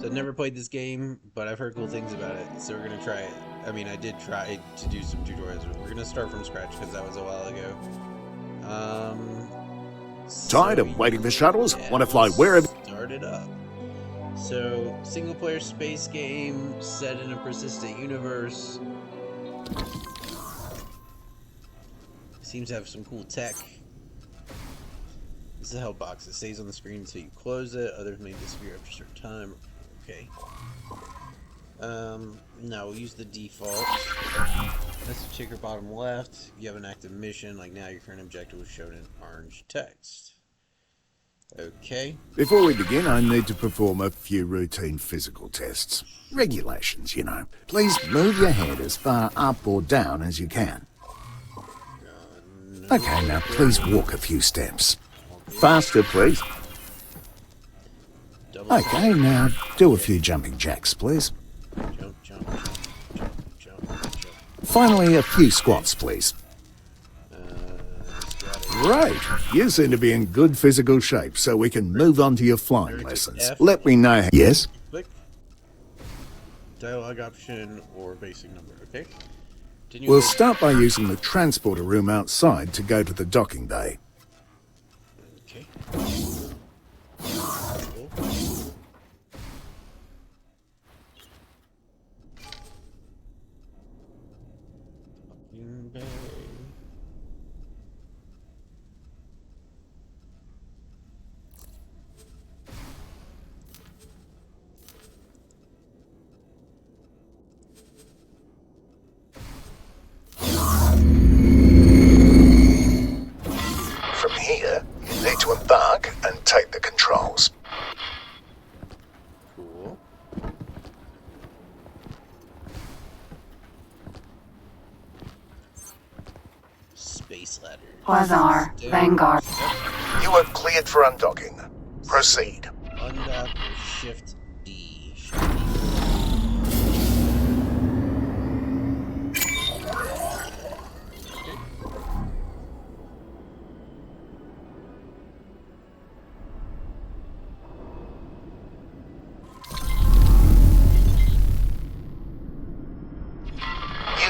So I've never played this game, but I've heard cool things about it. So we're gonna try it. I mean, I did try to do some tutorials. We're gonna start from scratch because that was a while ago. Tired So of waiting for shuttles? yeah, Want to fly wherever? start it up. So, single player space game set in a persistent universe. Seems to have some cool tech. This is a help box. It stays on the screen until you close it. Others may disappear after a certain time. Okay. Now we'll use the default. That's the checker bottom left. You have an active mission. Like now, your current objective is shown in orange text. Okay. Before we begin, I need to perform a few routine physical tests. Regulations, you know. Please move your head as far up or down as you can. No. Okay, now please walk a few steps. Faster, please. Double Okay, now do a few jumping jacks, please. jump, jump, jump, jump, jump, jump. Finally, a few squats, please. Great. You seem to be in good physical shape, so we can move on to your flying lessons. F. Let me know. Yes? Click. Dialogue option or basic number. Okay. Continue We'll with- start by using the transporter room outside to go to the docking bay. Okay. Cool. Docking bay. From here, you need to embark and take the controls. Cool. Space ladder. Quasar, Down. Vanguard. You are cleared for undocking. Proceed. Undock or shift D.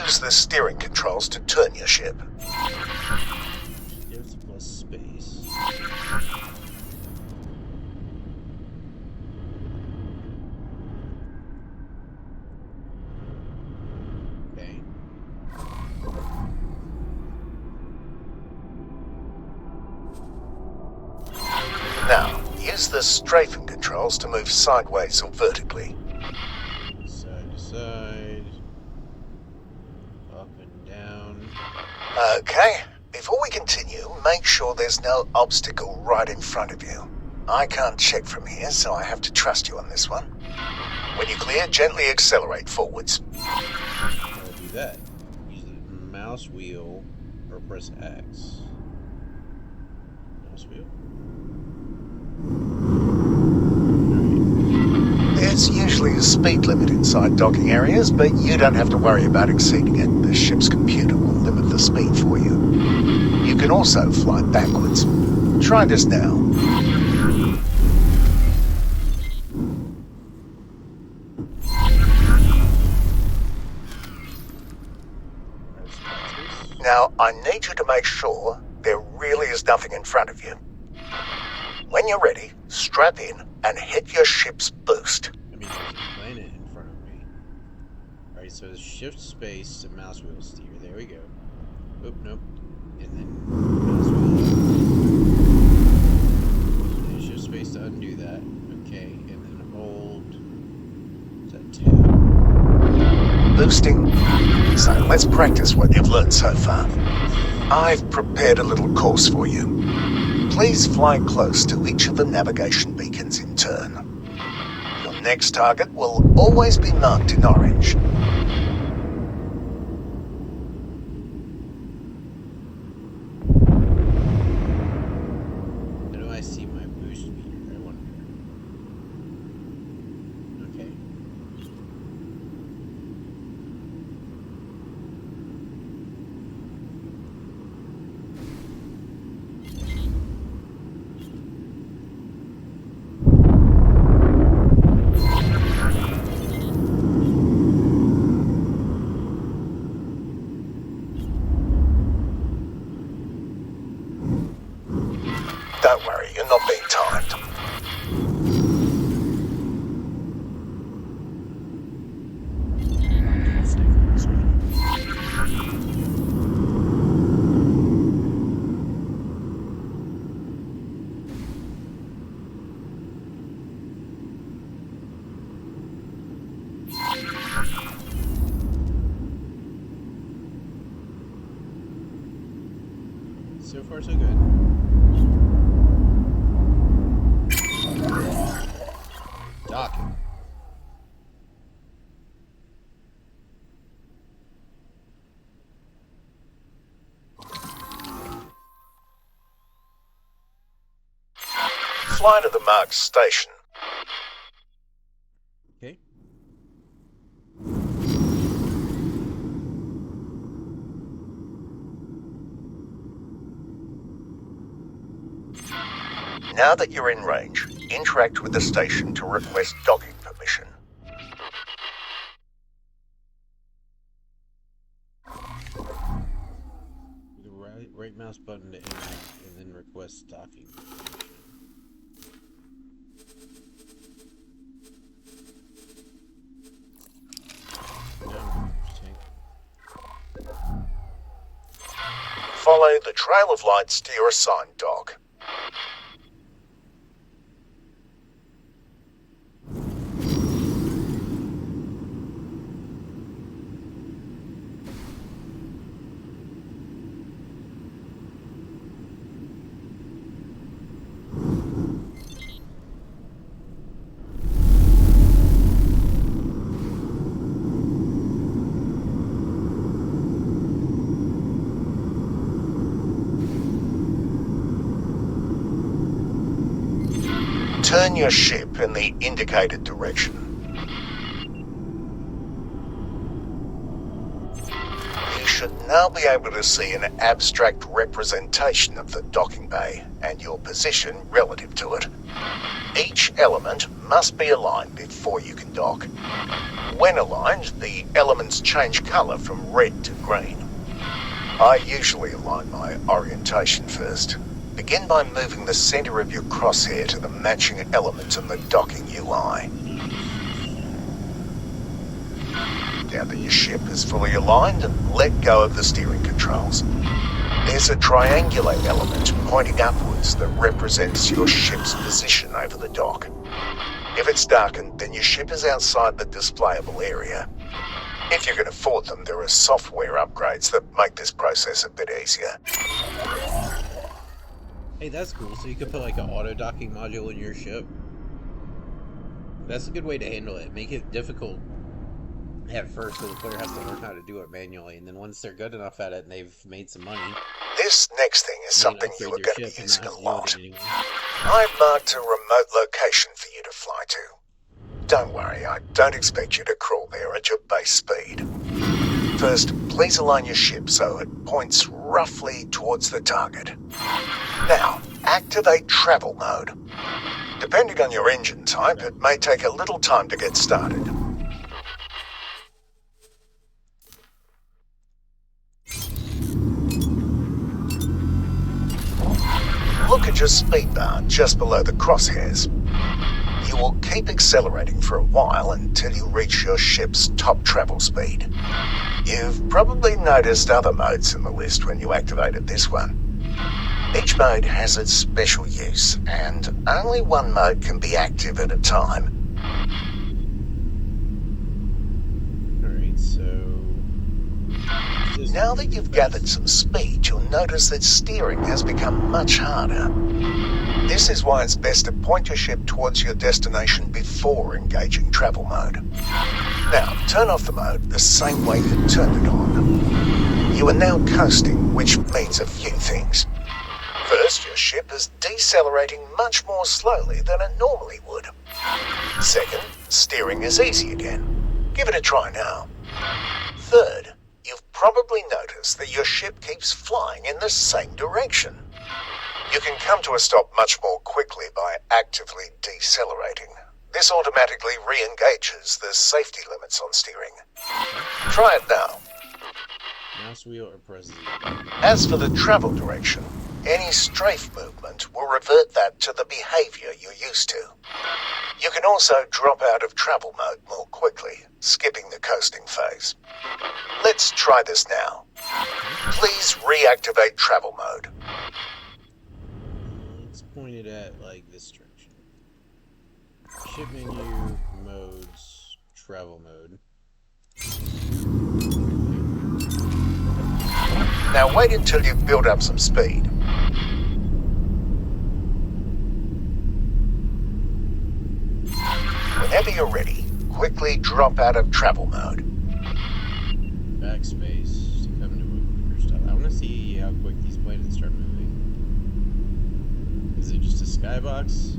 Use the steering controls to turn your ship. Shift plus space. Okay. Now, use the strafing controls to move sideways or vertically. Side to side. Up and down. Okay, before we continue, make sure there's no obstacle right in front of you. I can't check from here, so I have to trust you on this one. When you're clear, gently accelerate forwards. How do I do that? Use the mouse wheel or press X. Mouse wheel? There's usually a speed limit inside docking areas, but you don't have to worry about exceeding it. The ship's computer will limit the speed for you. You can also fly backwards. Try this now. Press backspace. Now, I need you to make sure there really is nothing in front of you. When you're ready, strap in and hit your ship's boost. I mean, there's a planet in front of me. Alright, so it's shift space to mouse wheel steer. There we go. Oop, nope. And then mouse wheel. And then shift space to undo that. Okay, and then hold. Is that tab? Boosting. So let's practice what you've learned so far. I've prepared a little course for you. Please fly close to each of the navigation beacons in turn. Your next target will always be marked in orange. How do I see my boost meter? I wonder. Okay. So far, so good. Docking. Fly to the marked station. Okay. Now that you're in range, interact with the station to request docking permission. The right mouse button to interact and then request docking. No, Follow the trail of lights to your assigned dock. Turn your ship in the indicated direction. You should now be able to see an abstract representation of the docking bay and your position relative to it. Each element must be aligned before you can dock. When aligned, the elements change colour from red to green. I usually align my orientation first. Begin by moving the center of your crosshair to the matching element in the docking UI. Now that your ship is fully aligned, let go of the steering controls. There's a triangulate element pointing upwards that represents your ship's position over the dock. If it's darkened, then your ship is outside the displayable area. If you can afford them, there are software upgrades that make this process a bit easier. Hey, that's cool. So you could put like an auto docking module in your ship. That's a good way to handle it. Make it difficult at first, so the player has to learn how to do it manually, and then once they're good enough at it and they've made some money, this next thing is something you are upgrade going your to be ship and using not a deal with lot. it anymore. I've marked a remote location for you to fly to. Don't worry, I don't expect you to crawl there at your base speed. First, please align your ship so it points roughly towards the target. Now, activate travel mode. Depending on your engine type, it may take a little time to get started. Look at your speed bar just below the crosshairs. You will keep accelerating for a while until you reach your ship's top travel speed. You've probably noticed other modes in the list when you activated this one. Each mode has its special use, and only one mode can be active at a time. Alright, so... Now that you've gathered some speed, you'll notice that steering has become much harder. This is why it's best to point your ship towards your destination before engaging travel mode. Now, turn off the mode the same way you turned it on. You are now coasting, which means a few things. First, your ship is decelerating much more slowly than it normally would. Second, steering is easy again. Give it a try now. Third, you've probably noticed that your ship keeps flying in the same direction. You can come to a stop much more quickly by actively decelerating. This automatically re-engages the safety limits on steering. Try it now. Mouse wheel or press Z. As for the travel direction, any strafe movement will revert that to the behavior you're used to. You can also drop out of travel mode more quickly, skipping the coasting phase. Let's try this now. Please reactivate travel mode. Let's point it at like this direction. Ship menu, modes, travel mode. Now wait until you've built up some speed. Whenever you're ready, quickly drop out of travel mode. Backspace to come to a quicker stop. I want to see how quick these planets start moving. Is it just a skybox?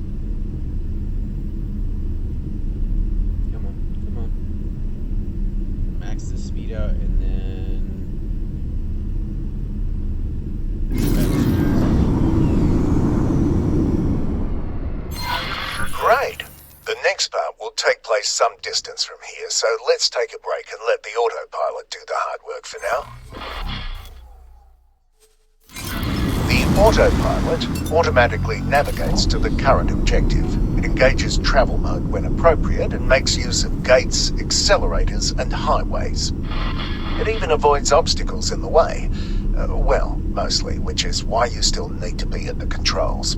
Come on, come on. Max the speed out and then... Great. The next part will take place some distance from here, so let's take a break and let the autopilot do the hard work for now. The autopilot automatically navigates to the current objective. It engages travel mode when appropriate and makes use of gates, accelerators, and highways. It even avoids obstacles in the way. Well, mostly, which is why you still need to be at the controls.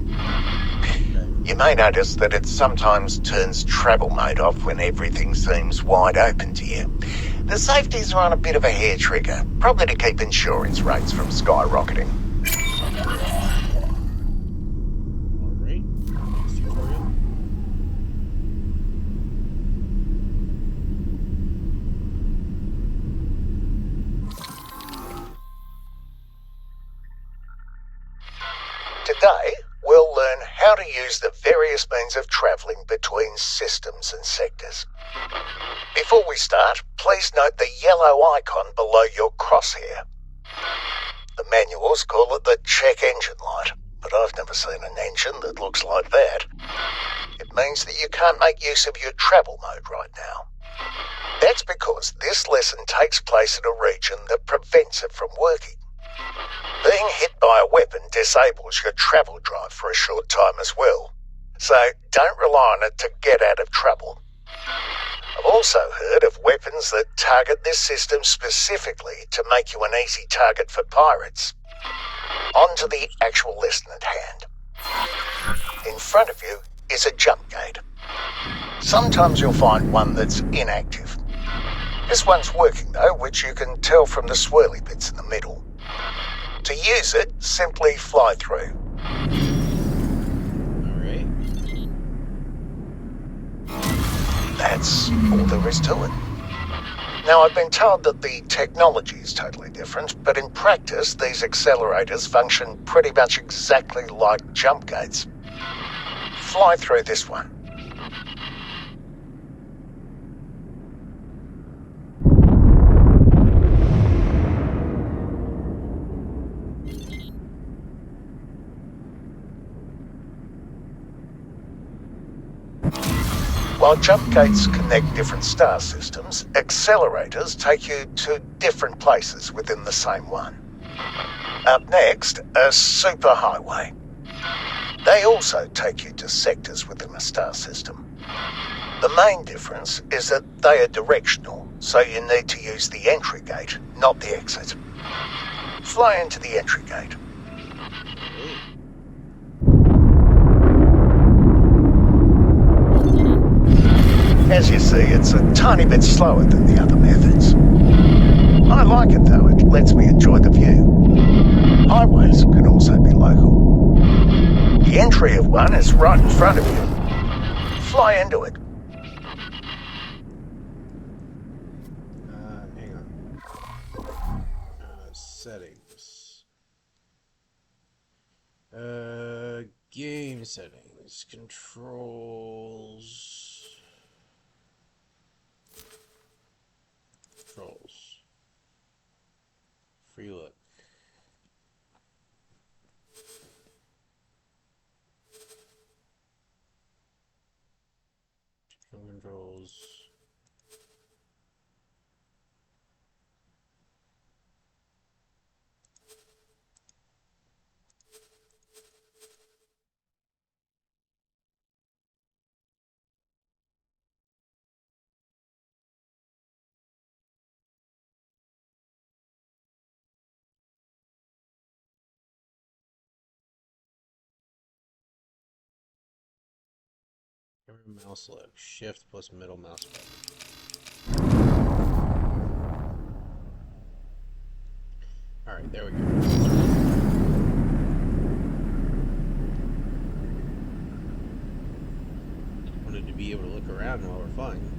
You may notice that it sometimes turns travel mode off when everything seems wide open to you. The safeties are on a bit of a hair trigger, probably to keep insurance rates from skyrocketing. Alright, next tutorial. Today, we'll learn how to use the various means of travelling between systems and sectors. Before we start, please note the yellow icon below your crosshair. The manuals call it the check engine light, but I've never seen an engine that looks like that. It means that you can't make use of your travel mode right now. That's because this lesson takes place in a region that prevents it from working. Being hit by a weapon disables your travel drive for a short time as well, so don't rely on it to get out of trouble. I've also heard of weapons that target this system specifically to make you an easy target for pirates. On to the actual lesson at hand. In front of you is a jump gate. Sometimes you'll find one that's inactive. This one's working though, which you can tell from the swirly bits in the middle. To use it, simply fly through. Alright. That's all there is to it. Now, I've been told that the technology is totally different, but in practice, these accelerators function pretty much exactly like jump gates. Fly through this one. While jump gates connect different star systems, accelerators take you to different places within the same one. Up next, a superhighway. They also take you to sectors within a star system. The main difference is that they are directional, so you need to use the entry gate, not the exit. Fly into the entry gate. As you see, it's a tiny bit slower than the other methods. I like it though, it lets me enjoy the view. Highways can also be local. The entry of one is right in front of you. Fly into it. Hang on. Settings. Game settings. Controls. Free look. Controls. Camera mouse look. Shift plus middle mouse button. Alright, there we go. Wanted to be able to look look around while we're flying.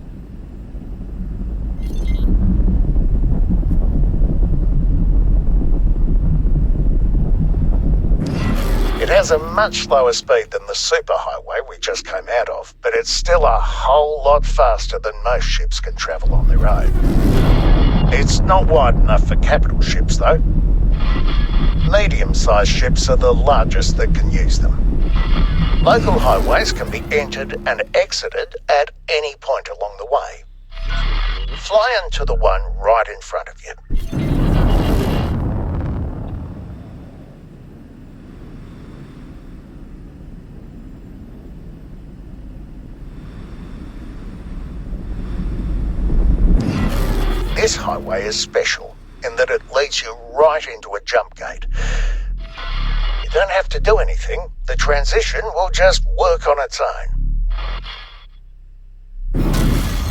It has a much lower speed than the superhighway we just came out of, but it's still a whole lot faster than most ships can travel on their own. It's not wide enough for capital ships, though. Medium-sized ships are the largest that can use them. Local highways can be entered and exited at any point along the way. Fly into the one right in front of you. This highway is special in that it leads you right into a jump gate. You don't have to do anything. The transition will just work on its own.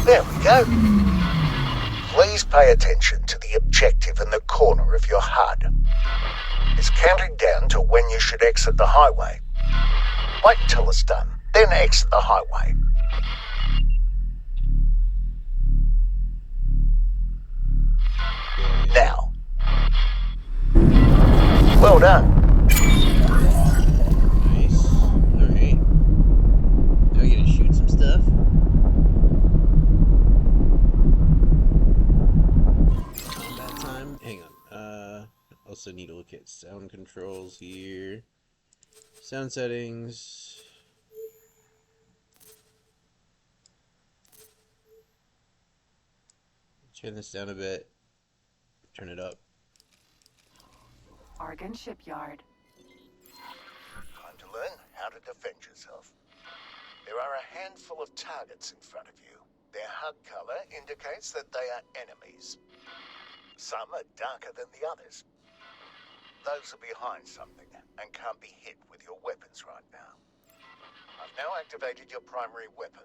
There we go. Please pay attention to the objective in the corner of your HUD. It's counting down to when you should exit the highway. Wait until it's done, then exit the highway. Now. Well done. Nice. Alright. Now we gotta shoot some stuff. Combat time. Hang on. Also need to look at sound controls here. Sound settings. Turn this down a bit. Turn it up. Argon Shipyard. Time to learn how to defend yourself. There are a handful of targets in front of you. Their HUD color indicates that they are enemies. Some are darker than the others. Those are behind something and can't be hit with your weapons right now. I've now activated your primary weapon.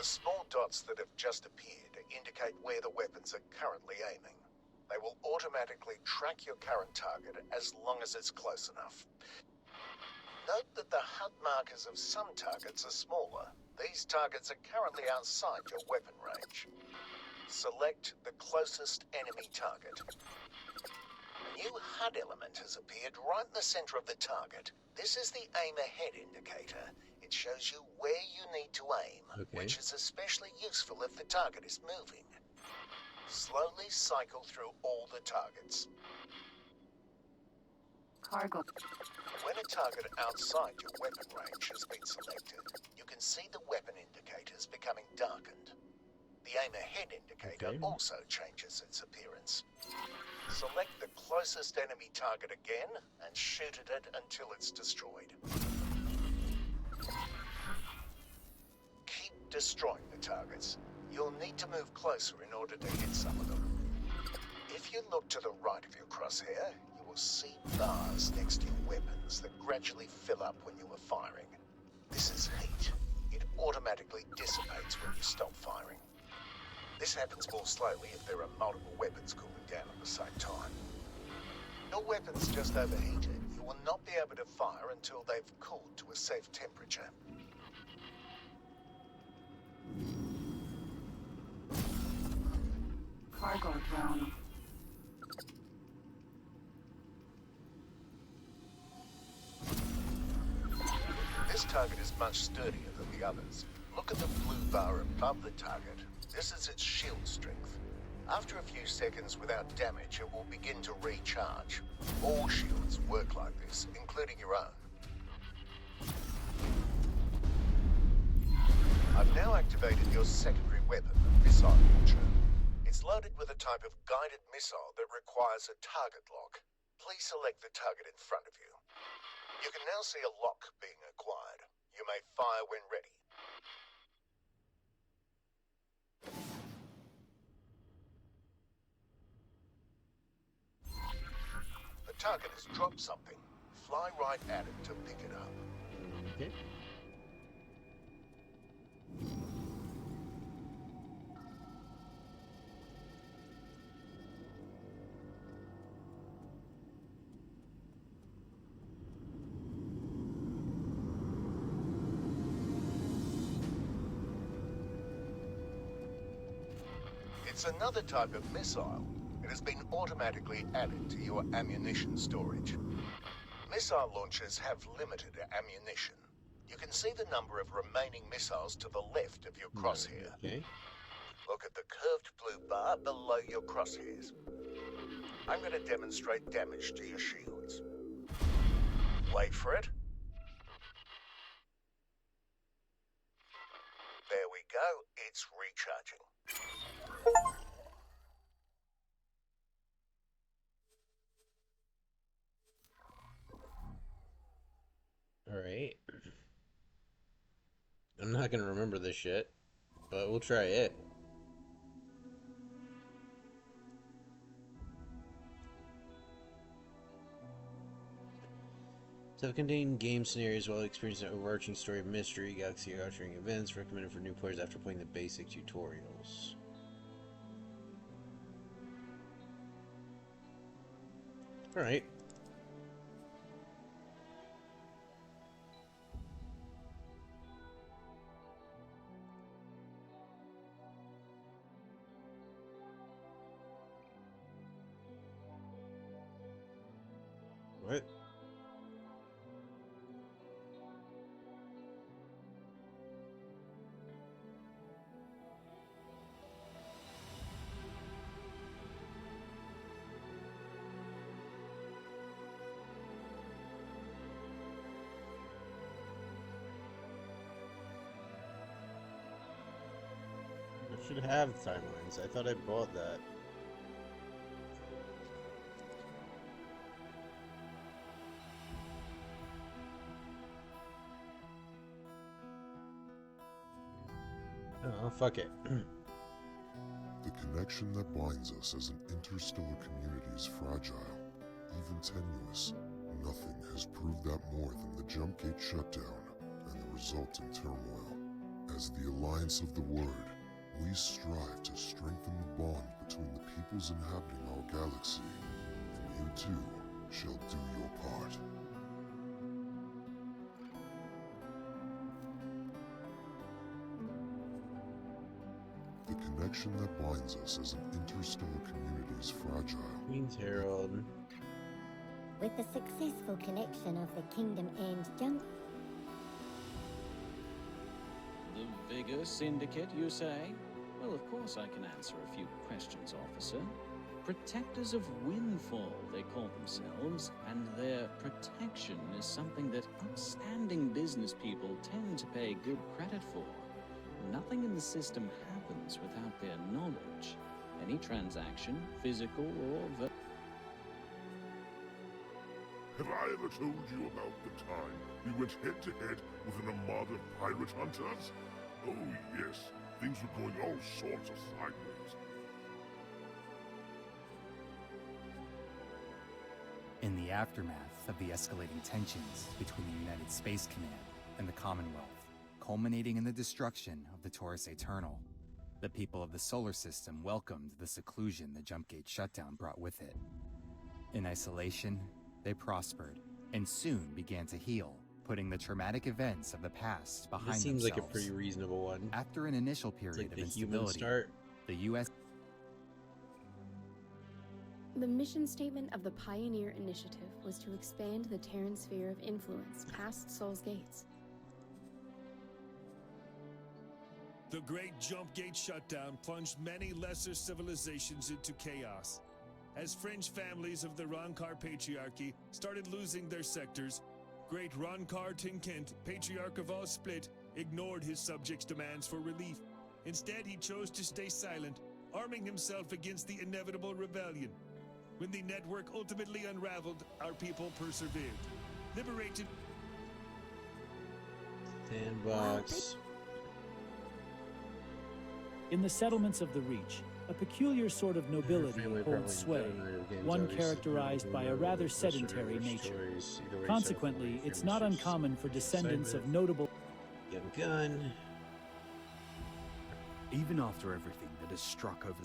The small dots that have just appeared indicate where the weapons are currently aiming. They will automatically track your current target as long as it's close enough. Note that the HUD markers of some targets are smaller. These targets are currently outside your weapon range. Select the closest enemy target. A new HUD element has appeared right in the center of the target. This is the aim ahead indicator. It shows you where you need to aim, which is especially useful if the target is moving. Slowly cycle through all the targets. Cargo. When a target outside your weapon range has been selected, you can see the weapon indicators becoming darkened. The aim ahead indicator also changes its appearance. Select the closest enemy target again and shoot at it until it's destroyed. Keep destroying the targets. You'll need to move closer in order to hit some of them. If you look to the right of your crosshair, you will see bars next to your weapons that gradually fill up when you are firing. This is heat. It automatically dissipates when you stop firing. This happens more slowly if there are multiple weapons cooling down at the same time. Your weapons just overheated. You will not be able to fire until they've cooled to a safe temperature. Cargo drone. This target is much sturdier than the others. Look at the blue bar above the target. This is its shield strength. After a few seconds without damage, it will begin to recharge. All shields work like this, including your own. I've now activated your secondary weapon, the missile launcher. It's loaded with a type of guided missile that requires a target lock. Please select the target in front of you. You can now see a lock being acquired. You may fire when ready. The target has dropped something. Fly right at it to pick it up. Okay. It's another type of missile. It has been automatically added to your ammunition storage. Missile launchers have limited ammunition. You can see the number of remaining missiles to the left of your crosshair. Okay. Look at the curved blue bar below your crosshairs. I'm going to demonstrate damage to your shields. Wait for it. There we go. It's recharging. Alright. I'm not gonna remember this shit, but we'll try it. Self-contained game scenarios while experiencing an overarching story of mystery, galaxy-altering events, recommended for new players after playing the basic tutorials. Alright. What? I should have timelines. I thought I bought that. Oh, fuck it. The connection that binds us as an interstellar community is fragile, even tenuous. Nothing has proved that more than the jump gate shutdown and the resulting turmoil. As the Alliance of the Word, we strive to strengthen the bond between the peoples inhabiting our galaxy, and you too shall do your part. The connection that binds us as an interstellar community is fragile. Queen's Herald. With the successful connection of the Kingdom End jump... The Vigor Syndicate, you say? Well, of course I can answer a few questions, officer. Protectors of Windfall, they call themselves, and their protection is something that upstanding business people tend to pay good credit for. Nothing in the system happens without their knowledge. Any transaction, physical or virtual. Have I ever told you about the time we went head-to-head with an armada of pirate hunters? Oh yes, things were going all sorts of sideways. In the aftermath of the escalating tensions between the United Space Command and the Commonwealth, culminating in the destruction of the Taurus Eternal, the people of the solar system welcomed the seclusion the Jumpgate shutdown brought with it. In isolation, they prospered and soon began to heal, putting the traumatic events of the past behind This seems themselves. like a pretty reasonable one. After an initial It's period like of the human instability, start. the U.S. The mission statement of the Pioneer Initiative was to expand the Terran sphere of influence past Sol's Gates. The Great Jump Gate shutdown plunged many lesser civilizations into chaos. As fringe families of the Ronkar Patriarchy started losing their sectors, Great Ronkar Tinkent, Patriarch of all Split, ignored his subjects' demands for relief. Instead, he chose to stay silent, arming himself against the inevitable rebellion. When the network ultimately unraveled, our people persevered. Liberated. Sandbox. In the settlements of the Reach, a peculiar sort of nobility Family probably holds sway, generated games, one obviously, characterized by a rather sedentary nature. Consequently, it's not uncommon for descendants of notable... Get a gun. Even after everything that has struck over...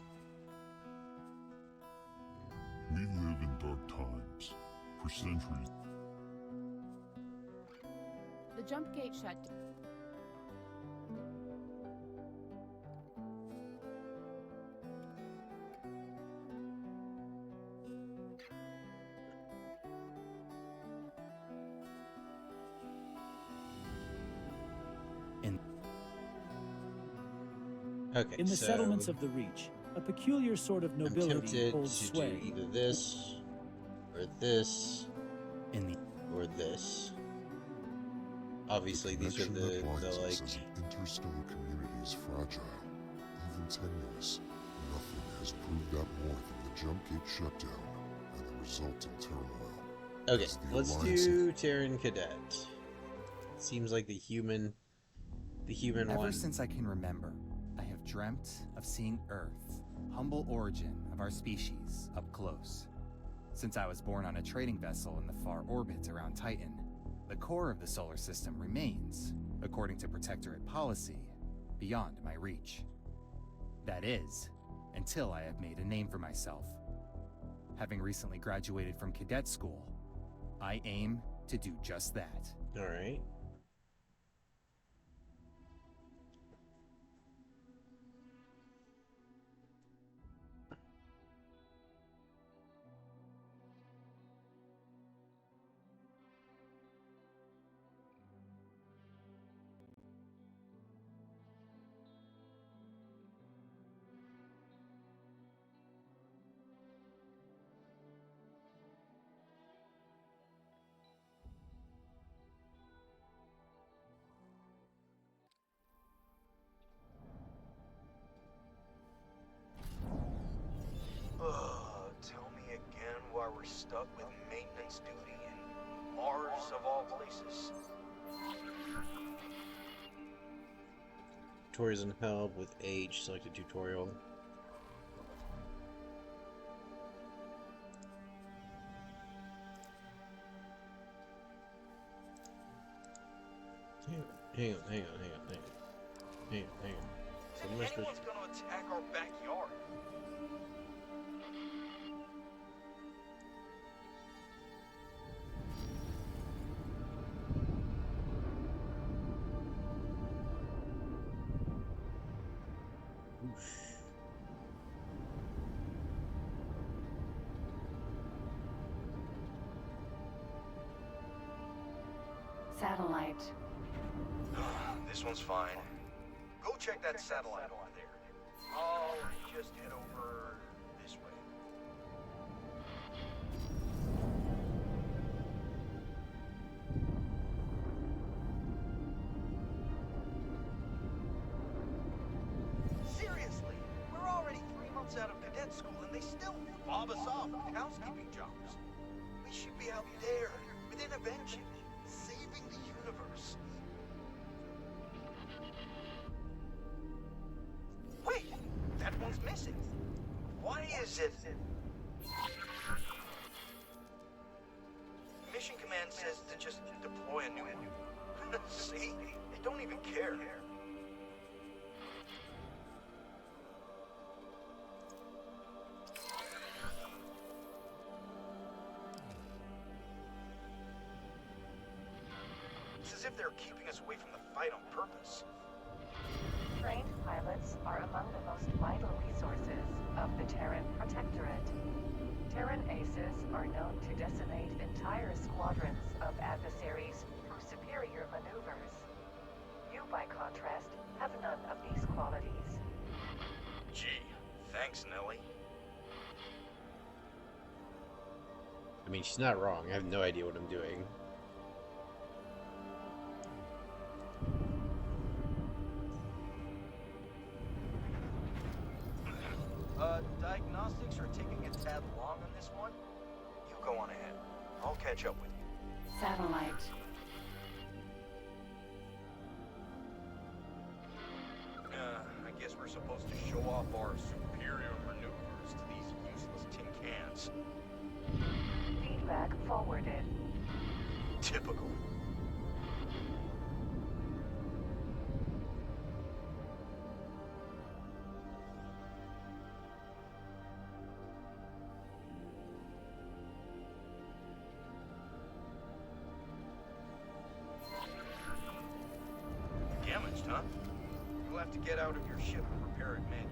We live in dark times. For centuries, The Jump Gate shut. Okay, In the so settlements of the Reach, a peculiar sort of I'm nobility tempted holds to sway. do either this, or this, In the or this. Obviously, these are Connection that the binds us like. as an interstellar community is fragile, even tenuous. Nothing has proved that more than the jump gate shutdown and the resulting turmoil. Okay, As the let's Alliance do Terran Cadet. Seems like the human Ever one. since I can remember, I have dreamt of seeing Earth, humble origin of our species, up close. Since I was born on a trading vessel in the far orbits around Titan, the core of the solar system remains, according to Protectorate policy, beyond my reach. That is, until I have made a name for myself. Having recently graduated from cadet school, I aim to do just that. All right. Tell me again why we're stuck with maintenance duty in Mars of all places. Tourism help with age selected tutorial. Hang on. So am I supposed Anyone's gonna attack our backyard. Satellite. This one's fine. Go check that satellite over there. I'll just head over this way. Seriously, we're already 3 months out of cadet school and they still fob us off with housekeeping jobs. We should be out there with intervention, saving the universe. Wait, that one's missing. Why is it? Mission Command says to just deploy a new one. See? They don't even care. It's as if they're keeping us away from the fight on purpose. Trained pilots are among the most vital resources of the Terran Protectorate. Terran aces are known to decimate entire squadrons of adversaries through superior maneuvers. You, by contrast, have none of these qualities. Gee, thanks, Nellie. I mean, she's not wrong. I have no idea what I'm doing. Diagnostics are taking a tad long on this one. You go on ahead. I'll catch up with you. Satellite. I guess we're supposed to show off our superior maneuvers to these useless tin cans. Feedback forwarded. Typical. Damaged, huh? You'll have to get out of your ship and repair it manually.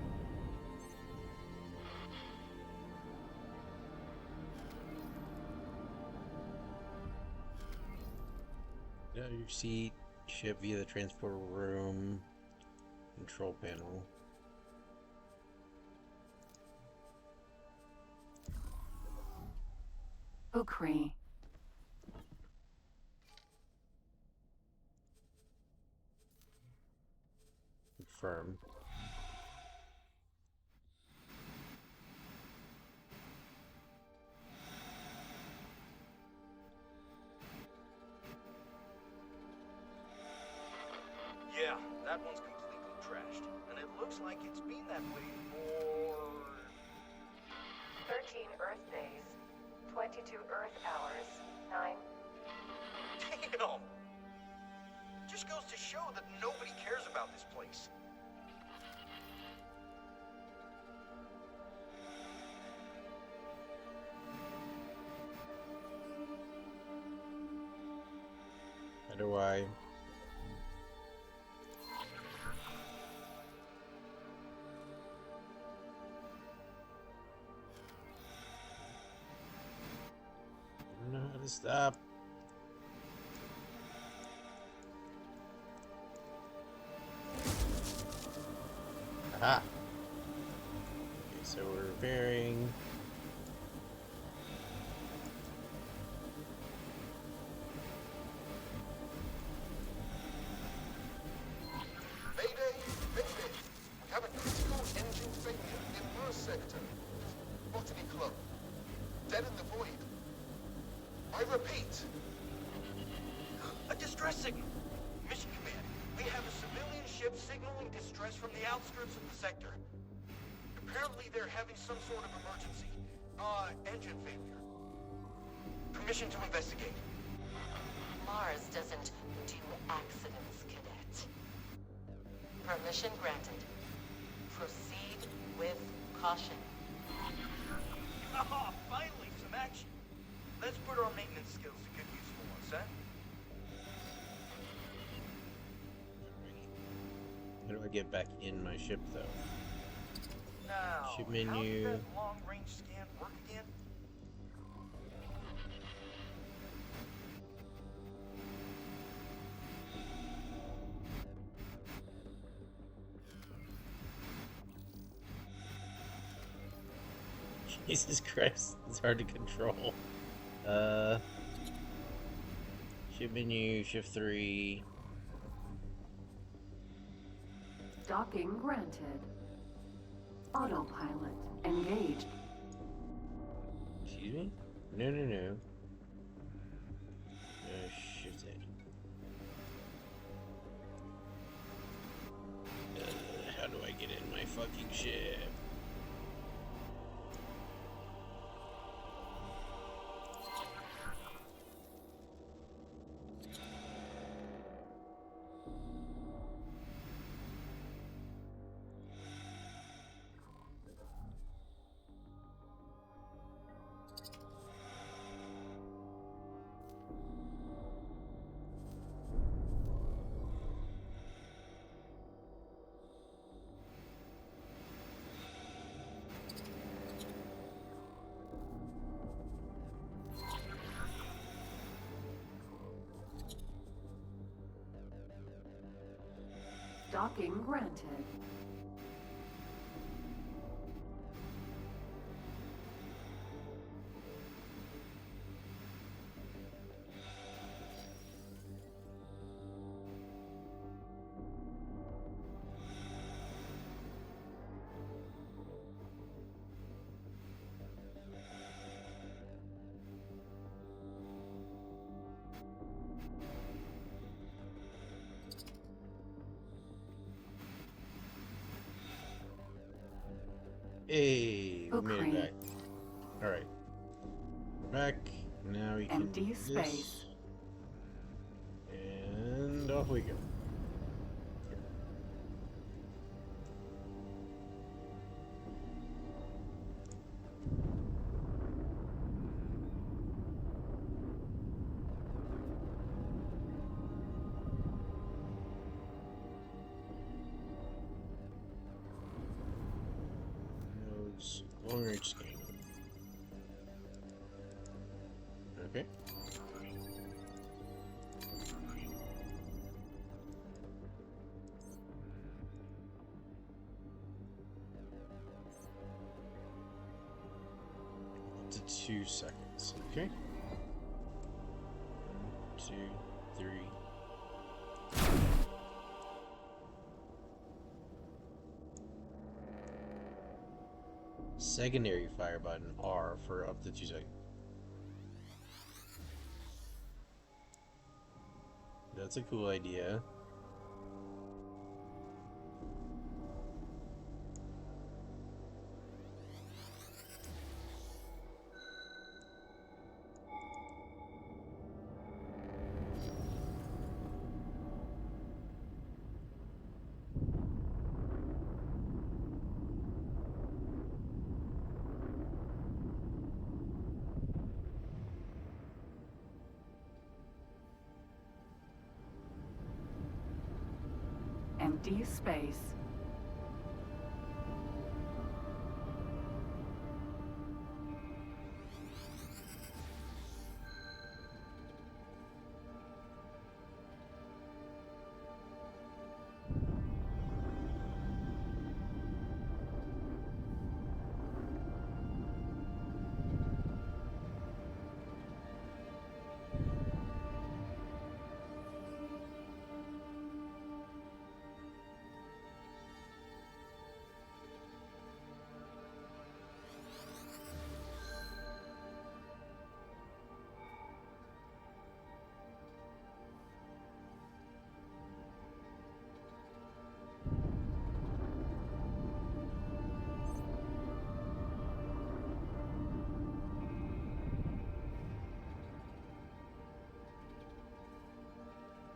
Get out of your seat. Ship via the transport room. Control panel. Ukri. Confirm. Yeah, that one's completely trashed. And it looks like it's been that way for... 13 Earth days, 22 Earth hours, 9. Damn! Just goes to show that nobody cares about this place. How do I... I don't know how to stop. Aha! Okay, so we're repairing. Mayday! Mayday! We have a critical engine failure in Mars sector. Botany Club. Dead in the void. I repeat. A distress signal! Mission Command, we have a civilian ship signaling distress from the outskirts of the sector. Apparently they're having some sort of emergency. Engine failure. Permission to investigate. Mars doesn't do accidents, Cadet. Permission granted. Proceed with caution. Ah, finally, some action. Let's put our maintenance skills to good use for once, huh? How do I get back in my ship, though? Now, Ship how menu. did that long-range scan work again? Jesus Christ, it's hard to control. Ship menu, shift 3. Docking granted. Autopilot engaged. Excuse me? No. Shift it. How do I get in my fucking ship? Docking granted. Hey, we made Okay. it back. Alright. We're back. Now we can Empty do space. this. And off we go. Nodes, long range scan. Okay. Up to 2 seconds. bullets. Okay. 1, 2, 3. Secondary fire button R for up to 2 seconds. That's a cool idea. Empty space.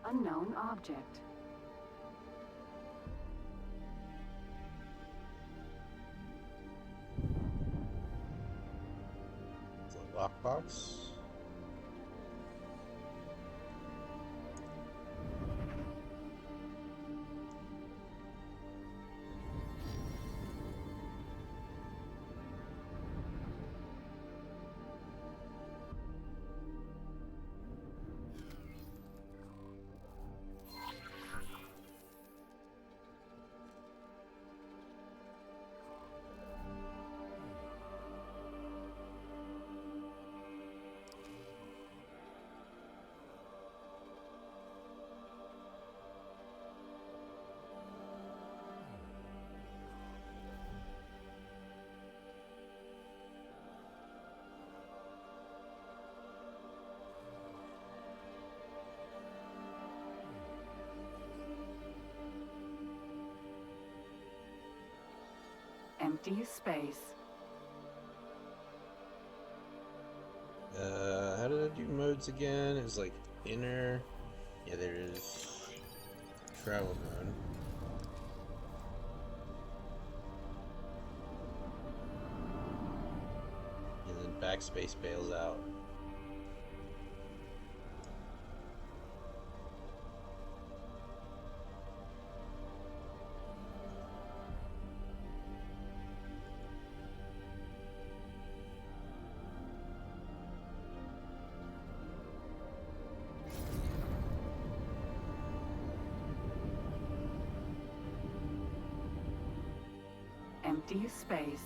Unknown object. It's a lockbox. Empty space. How did I do modes again? It was like inner. Yeah, there is travel mode. And then backspace bails out. Empty space.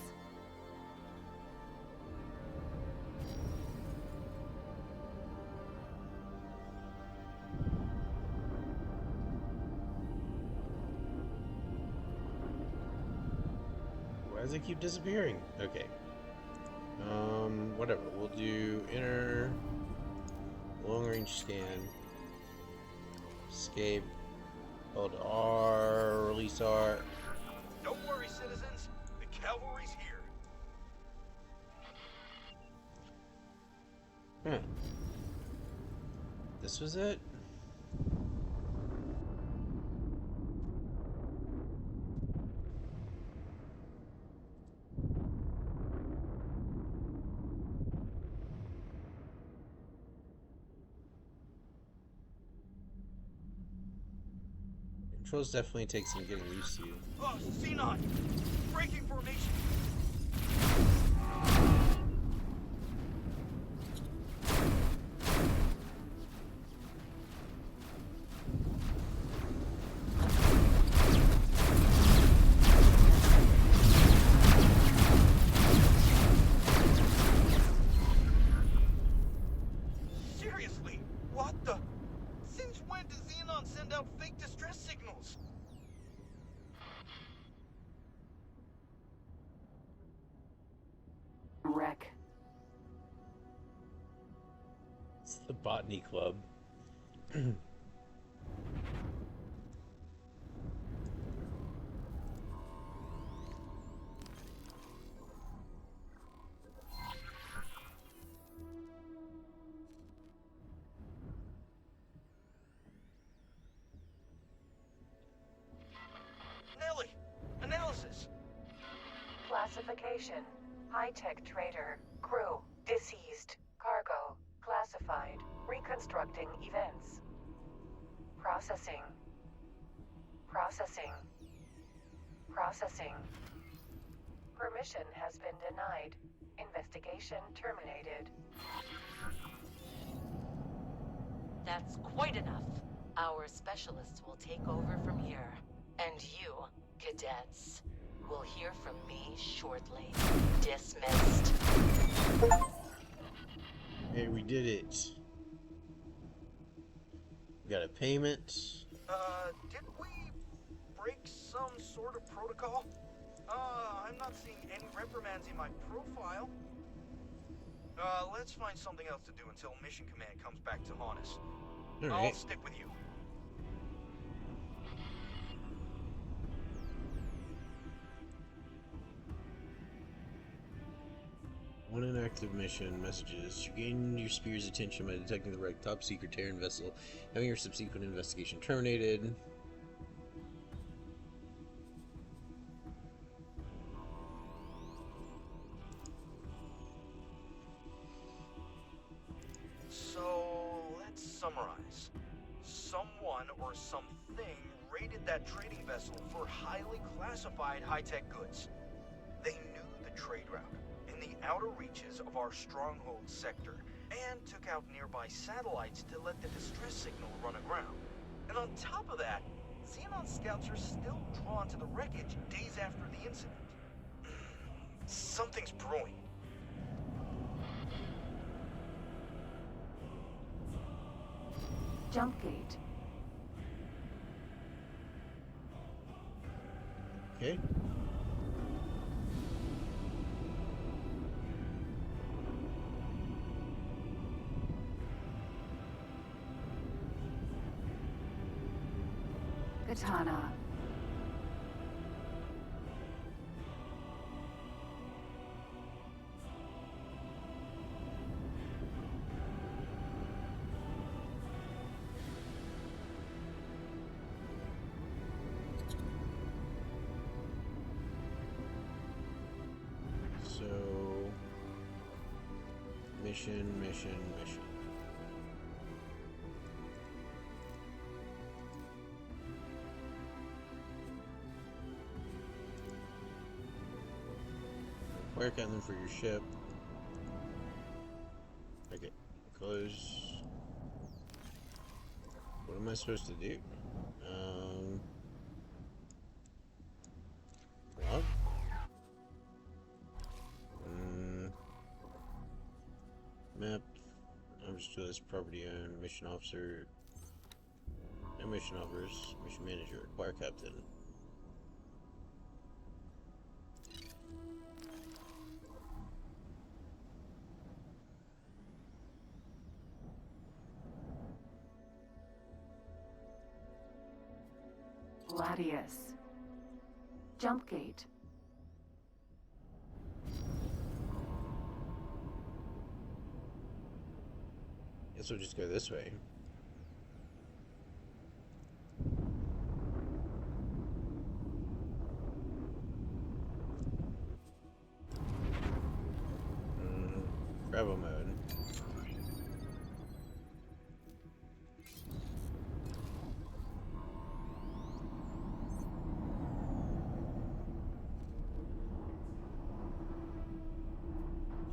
Why does it keep disappearing? Okay. Whatever. We'll do inner long range scan. Escape. Hold R. Release R. Don't worry, citizens. The cavalry's here. Huh. This was it? Controls definitely take some getting used to. Oh, C9! Breaking formation! The Botany Club. Nelly! Analysis! Classification. High-tech trader. Crew. Deceased. Cargo. Classified. Reconstructing events. Processing. Processing. Processing. Permission has been denied. Investigation terminated. That's quite enough. Our specialists will take over from here. And you, cadets, will hear from me shortly. Dismissed. Hey, we did it. We got a payment. Did we break some sort of protocol? I'm not seeing any reprimands in my profile. Let's find something else to do until Mission Command comes back to haunt us. All I'll right. stick with you. One inactive mission messages. You gain your spear's attention by detecting the right top secret Terran vessel, having your subsequent investigation terminated. So, let's summarize. Someone or something raided that trading vessel for highly classified high-tech goods. They knew the trade route in the outer reaches of our stronghold sector and took out nearby satellites to let the distress signal run aground. And on top of that, Xenon scouts are still drawn to the wreckage days after the incident. Something's brewing. Jump gate. Okay. Katana. So, mission. Acquire Catlin for your ship. Okay, close. What am I supposed to do? What? Map. Understood property owned. Mission officer. No mission offers. Mission manager. Acquire captain. Gladius. Jump gate. Guess we'll just go this way. Travel mode.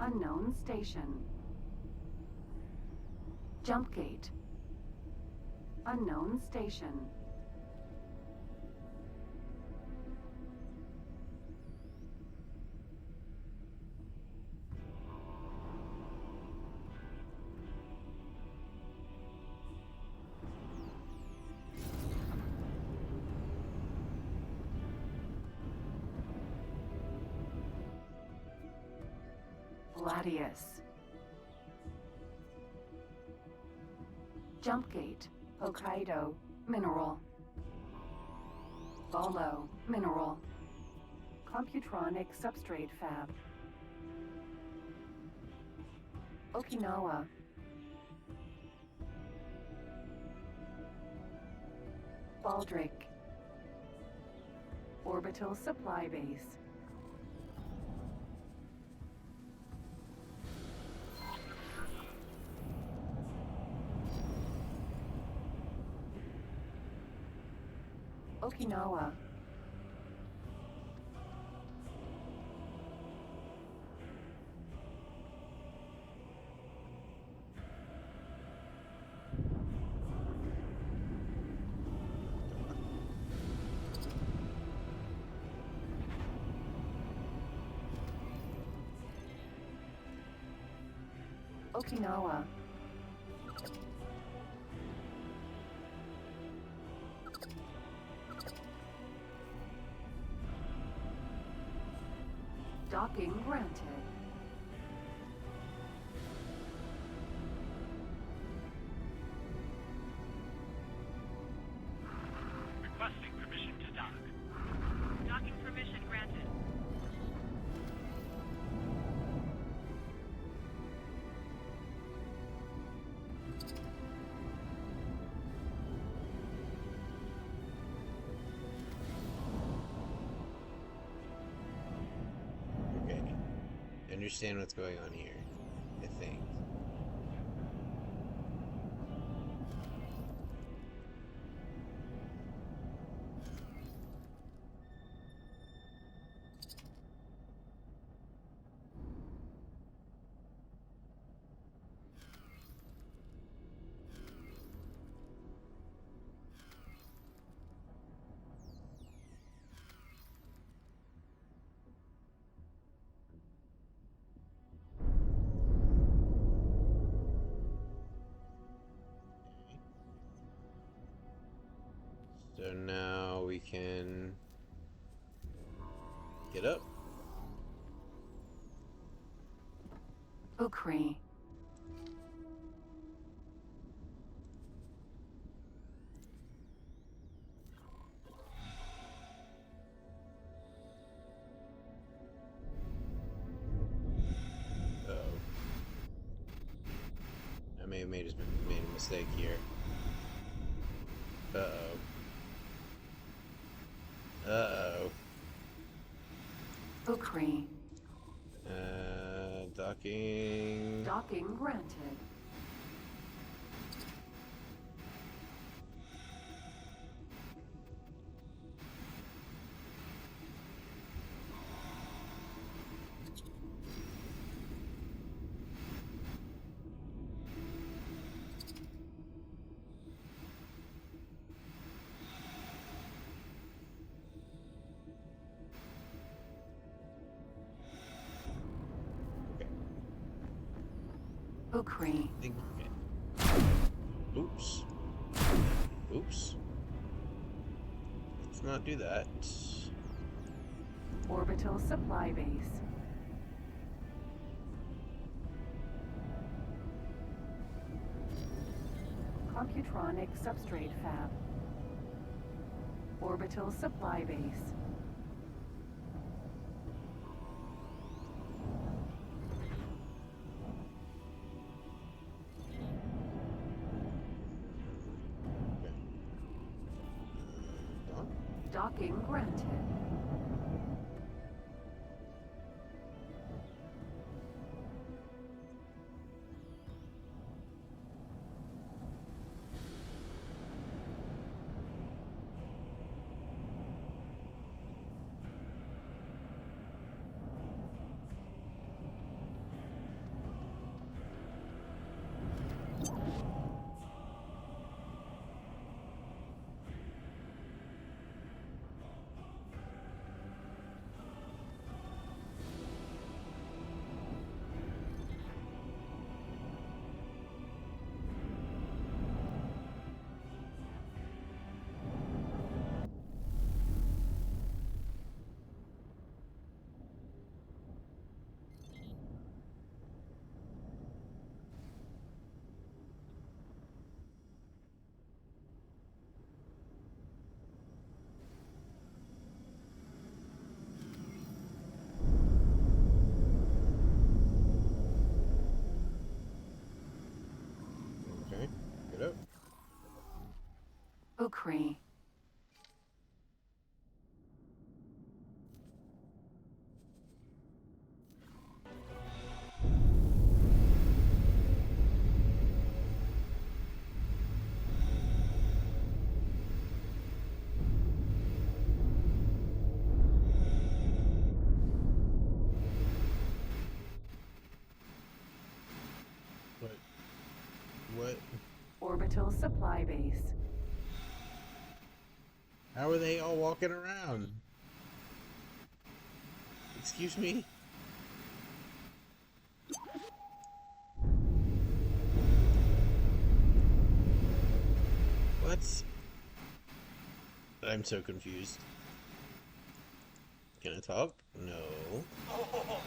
Unknown station. Jump gate. Unknown station. Gladius. Jumpgate, Hokkaido, mineral. Bolo, mineral. Computronic substrate fab. Okinawa. Baldric. Orbital supply base. Okinawa. Okinawa. Docking granted. Requesting permission to dock. Docking permission granted. Okay. Understand what's going on here, I think. So now we can get up. Ukri. Uh-oh. I may have made a mistake here. Uh-oh. Uh-oh. Ukri. Docking. Docking granted. Ukri. Oops. Oops. Let's not do that. Orbital supply base. Computronic substrate fab. Orbital supply base. Docking granted. Ukri. What? Orbital supply base. How are they all walking around? Excuse me? What? I'm so confused. Can I talk? No. Oh,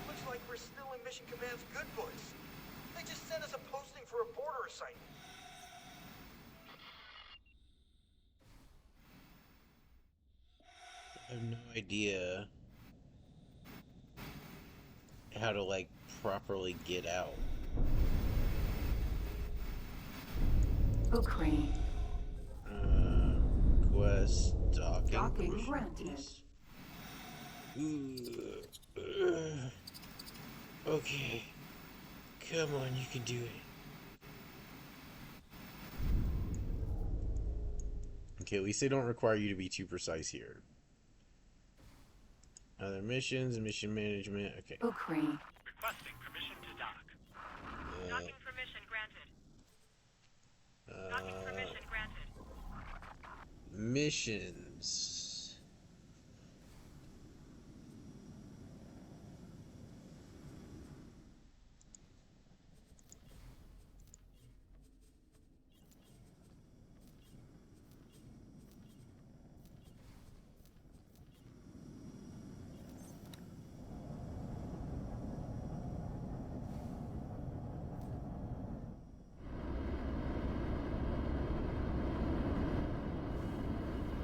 looks like we're still in Mission Command's good books. They just sent us a posting for a border assignment. I have no idea how to, like, properly get out. Ukri. Request docking Docking granted. Okay. Come on, you can do it. Okay, at least they don't require you to be too precise here. Other missions, mission management, okay. Ukri. Requesting permission to dock. Docking permission granted. Docking permission granted. Missions.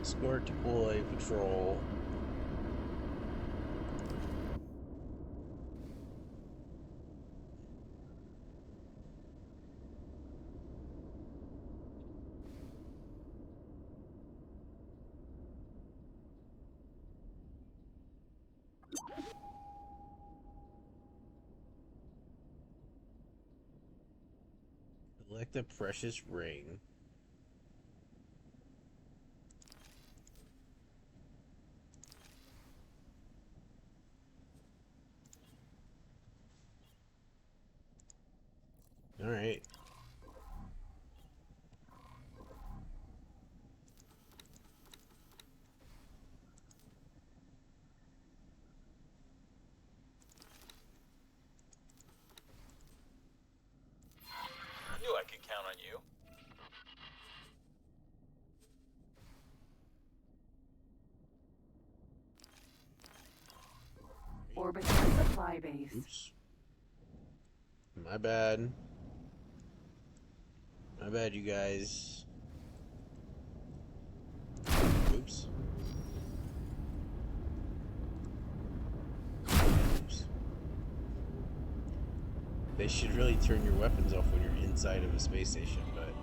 Escort, deploy, patrol. Collect a precious ring. All right. I knew I could count on you. Orbital supply base. Oops. My bad. My bad, you guys. Oops. Oops. They should really turn your weapons off when you're inside of a space station, but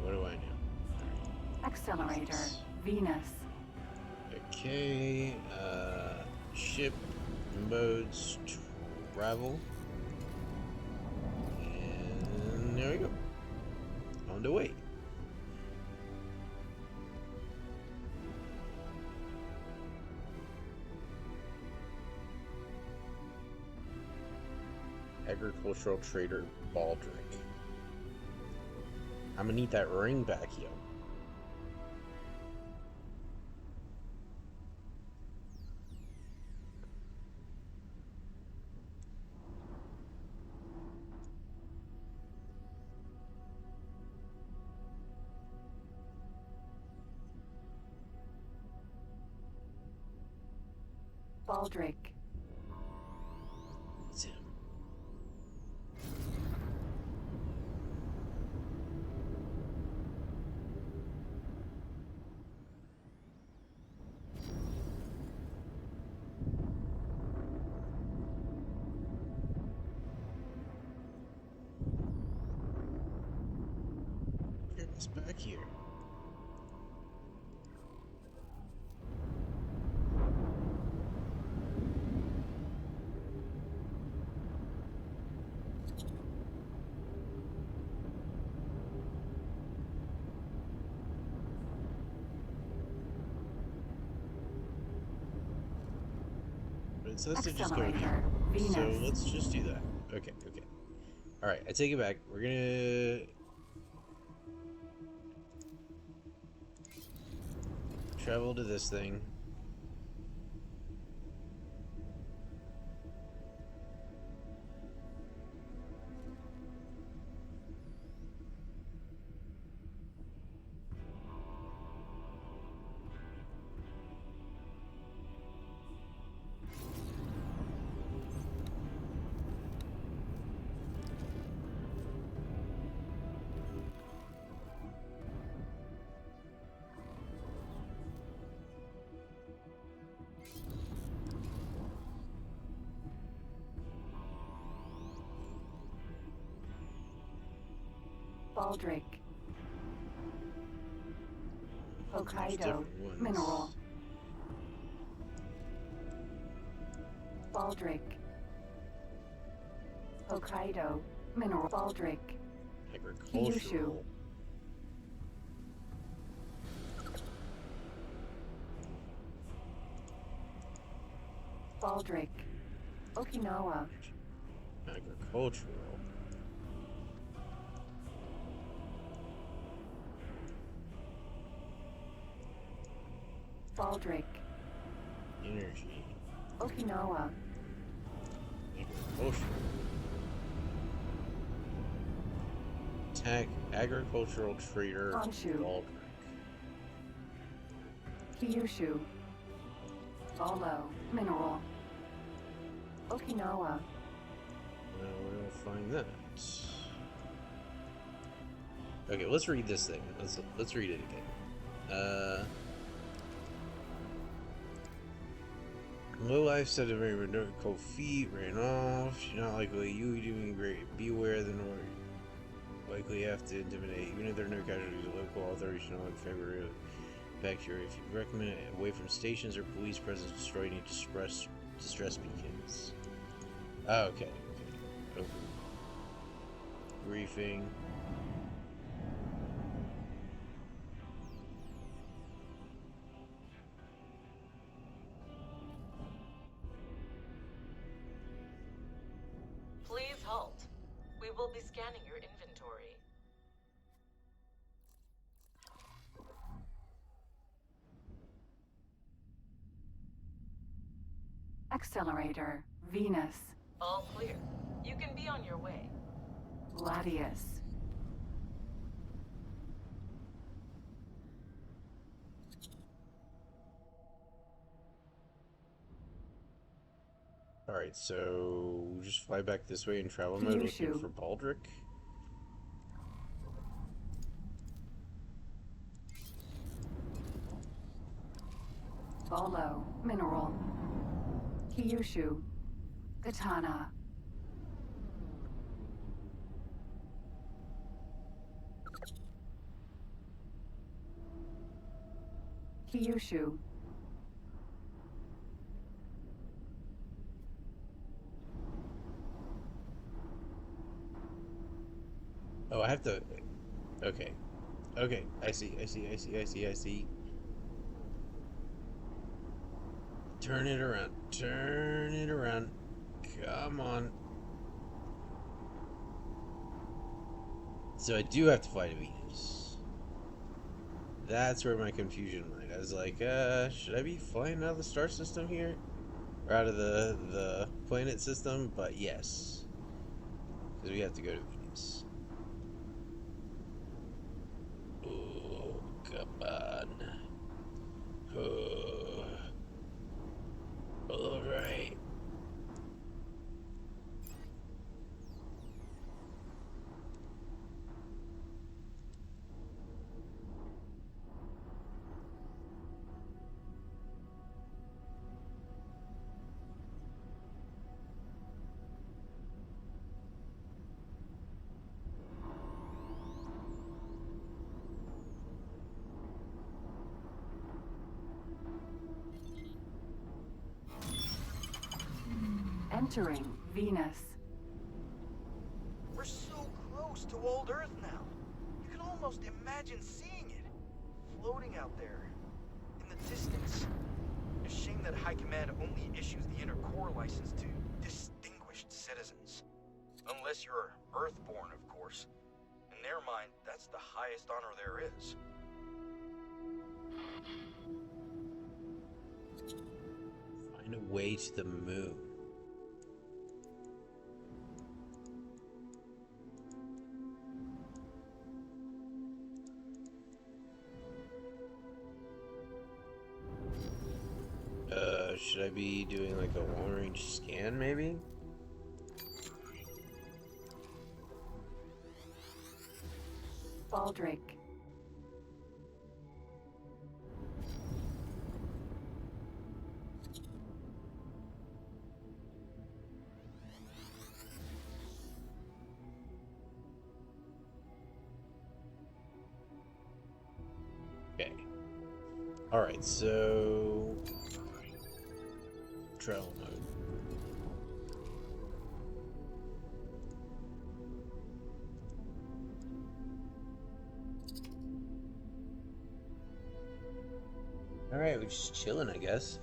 what do I know? Accelerator. Venus. Okay, ship modes travel. And there we go. On the way. Agricultural trader Baldric. I'm gonna need that ring back, yo. Baldric. It's him. Get this back here. So this is just going to be... So let's just do that. Okay, okay. Alright, I take it back. We're gonna... travel to this thing. Baldric. Hokkaido mineral. Baldric. Hokkaido mineral. Baldric. Kyushu. Baldric. Okinawa. Agricultural. Baldric. Energy. Okinawa. Agricultural. Tech. Agricultural trader. Honshu. Baldric. Kyushu. Bolo mineral. Okinawa. Now we'll find that. Okay, let's read this thing. Let's read it again. Low life said to very cold feet, ran off. She's not likely you doing great. Beware the North. Likely have to intimidate. Even if there are no casualties, the local authorities should not in favor of bacteria. If you recommend it away from stations or police presence, destroy any distress beacons. Oh, okay. Okay. Briefing. Please halt. We will be scanning your inventory. Accelerator. Venus. All clear. You can be on your way. Gladius. Alright, so we'll just fly back this way in travel mode looking for Baldric. Bolo mineral. Kyushu. Katana. Kyushu. Oh, I have to... Okay. Okay, I see. Turn it around. Turn it around. Come on. So I do have to fly to Venus. That's where my confusion lied. I was like, should I be flying out of the star system here? Or out of the planet system? But yes. Because we have to go to Venus. Oh, come on. Oh. All right. Entering Venus. We're so close to old Earth now. You can almost imagine seeing it, floating out there, in the distance. A shame that High Command only issues the Inner Core license to distinguished citizens. Unless you're Earthborn, of course. In their mind, that's the highest honor there is. Find a way to the moon. Should I be doing like a long-range scan, maybe? Baldric. Okay. Alright, so... trail mode. Alright, we're just chilling, I guess.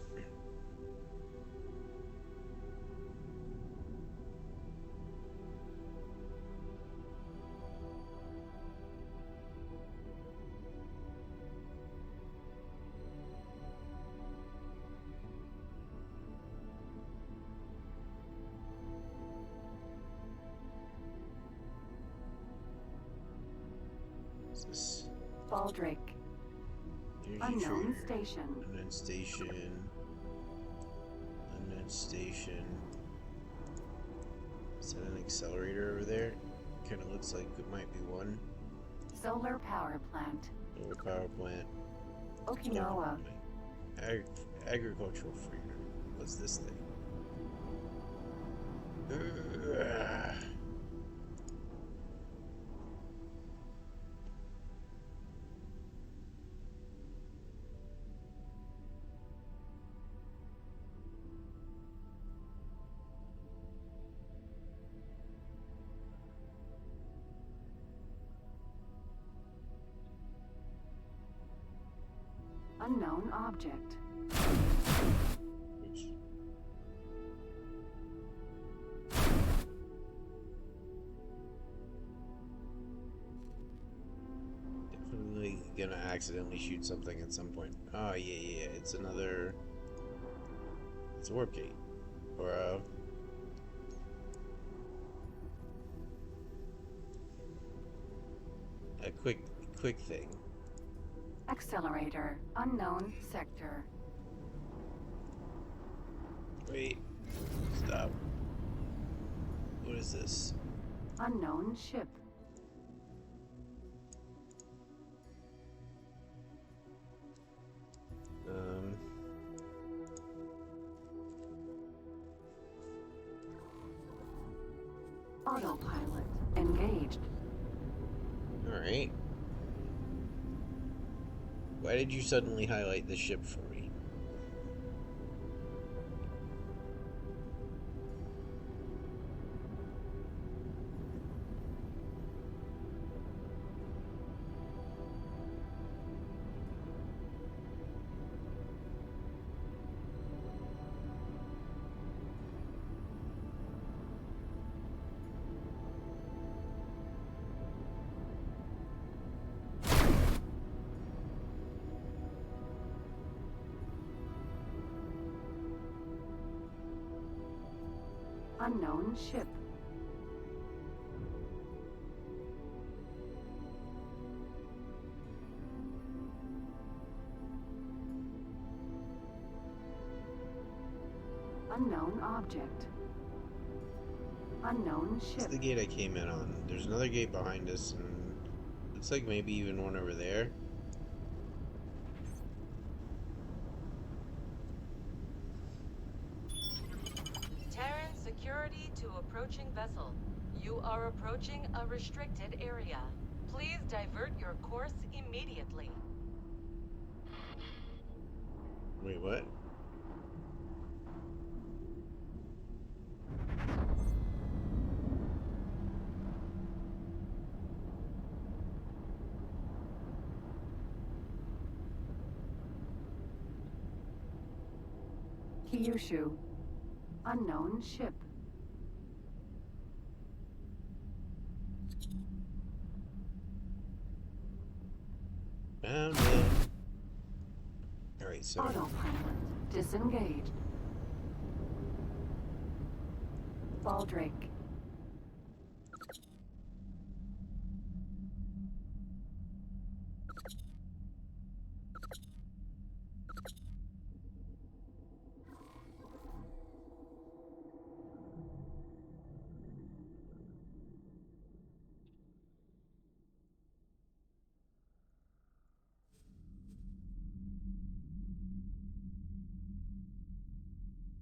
What's this? Baldric. Energy Unknown trigger. station. Unknown station. Unknown station. Is that an accelerator over there? Kind of looks like it might be one. Solar power plant. Solar power plant. Okinawa. Agricultural freedom. What's this thing? Unknown object. Definitely gonna accidentally shoot something at some point. Oh yeah, it's another. It's a warp gate, or a quick thing. Accelerator. Unknown sector. Wait, stop. What is this? Unknown ship. Autopilot engaged. Alright. Why did you suddenly highlight the ship for me? Unknown ship. Unknown object. Unknown ship. That's the gate I came in on. There's another gate behind us, and looks like maybe even one over there. Terran security to approaching vessel. You are approaching a restricted area. Please divert your course immediately. Wait, what? Kyushu. Unknown ship. Found it. Alright, so... Autopilot. Disengaged. Baldrake.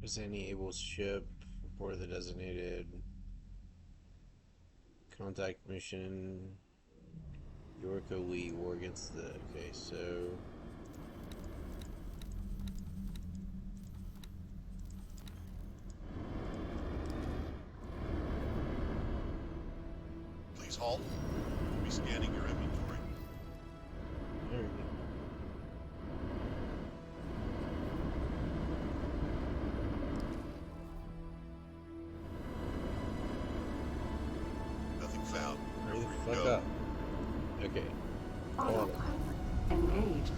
Is any able ship report the designated contact mission? Yorko Lee war against the... Okay, so... Please halt. We'll be scanning your inventory. There we go. Nothing found. Hurry the Free to fuck go. up. Okay. Autopilot. Engaged.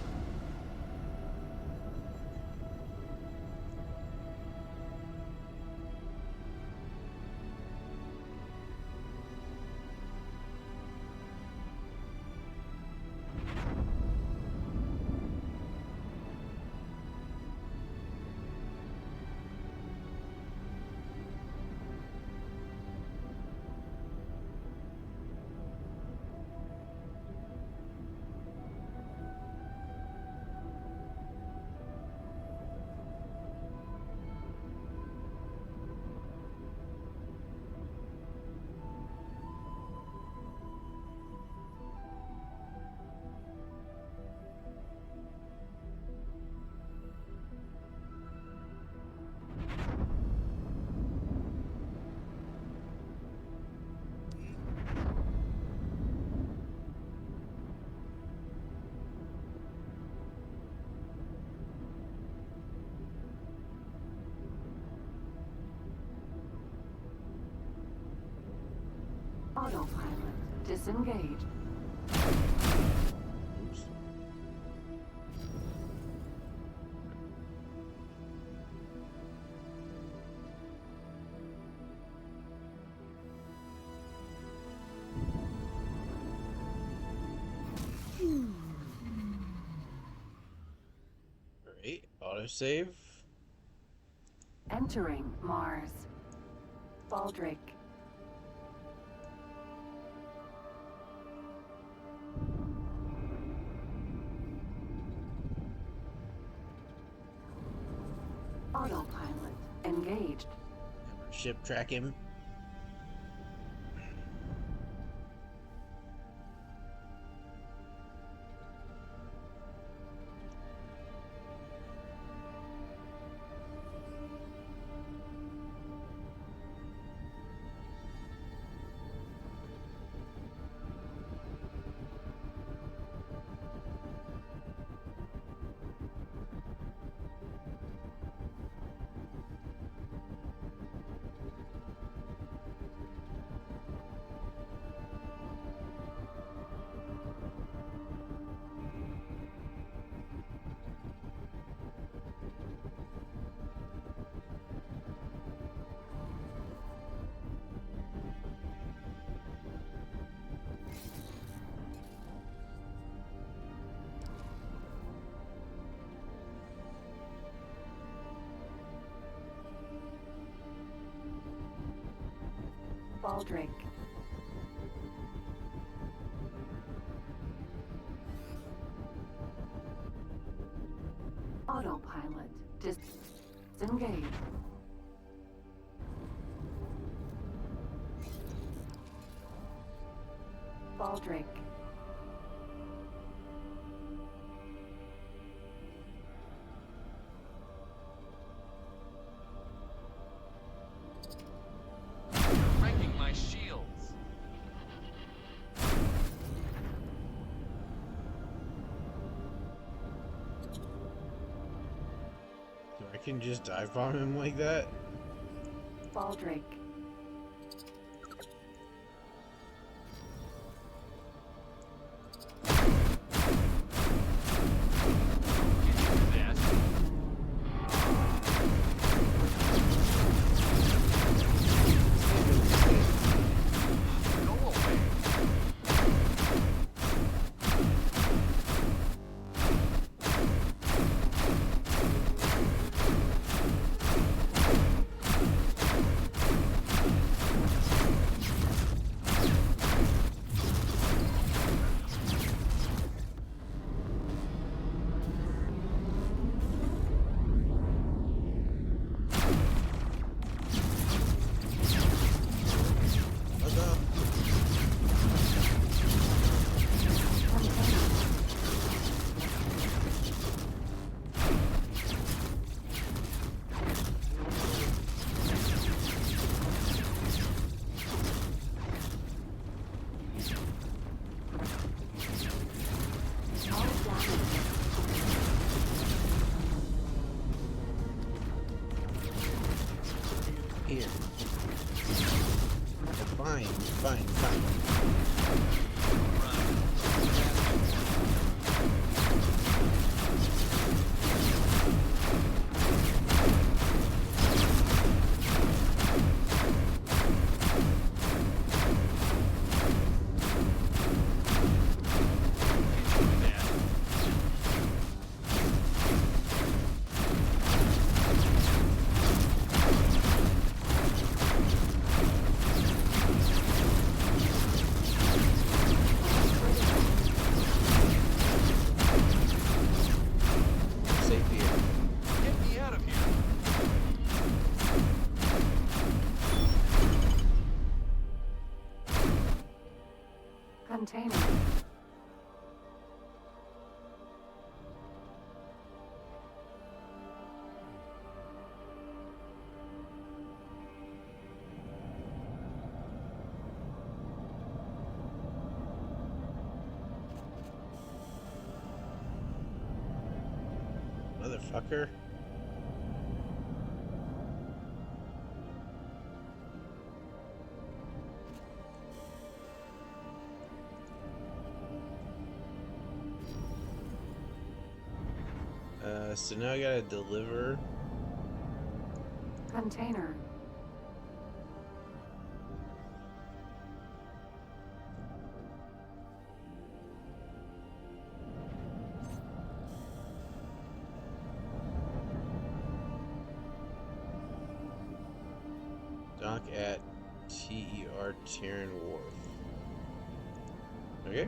Autopilot. Disengaged. Oops. Alright, autosave. Entering Mars. Baldrake. Autopilot. Engaged. Ship track him. Baldrake. Autopilot. Disengage. Baldrake. Wrecking my shields. Do I can just dive bomb him like that? Baldrake. Here. Fine. Container. Motherfucker. So now I gotta deliver. Container. Dock at TER Terran Wharf. Okay.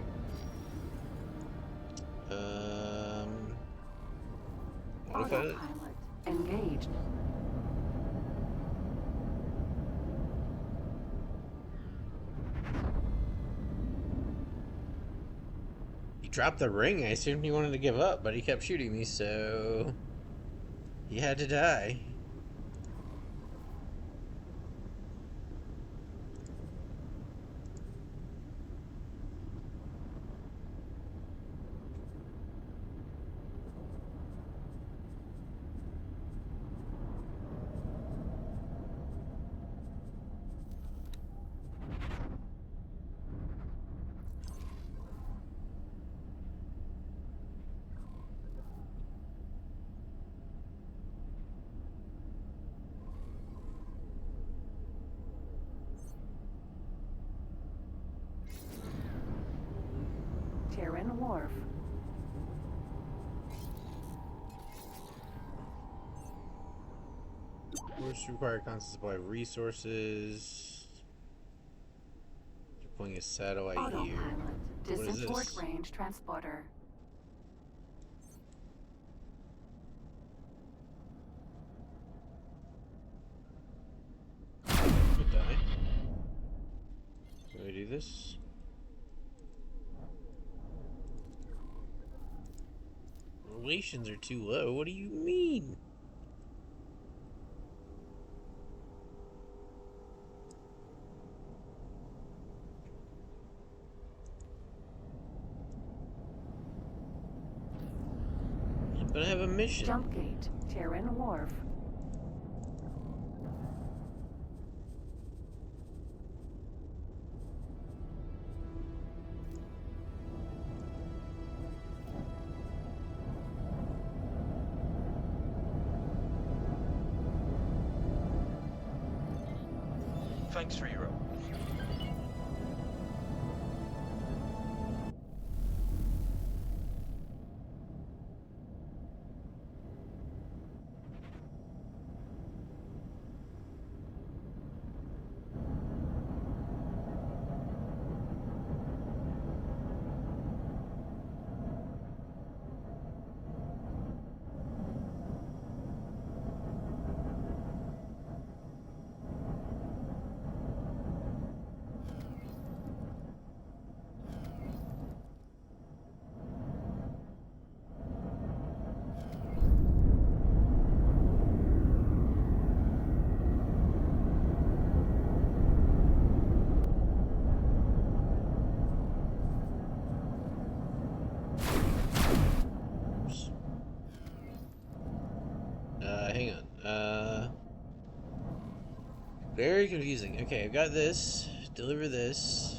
Autopilot engaged. He dropped the ring. I assumed he wanted to give up, but he kept shooting me, so he had to die. Terran Wharf. Force require constant supply of resources. Deploying a satellite here. What is Distant this? range transporter. Could die. Can we do this? Relations are too low. What do you mean? But I have a mission. Jump gate. Terran Wharf. Thanks for your... Hang on. Very confusing. Okay, I've got this. Deliver this.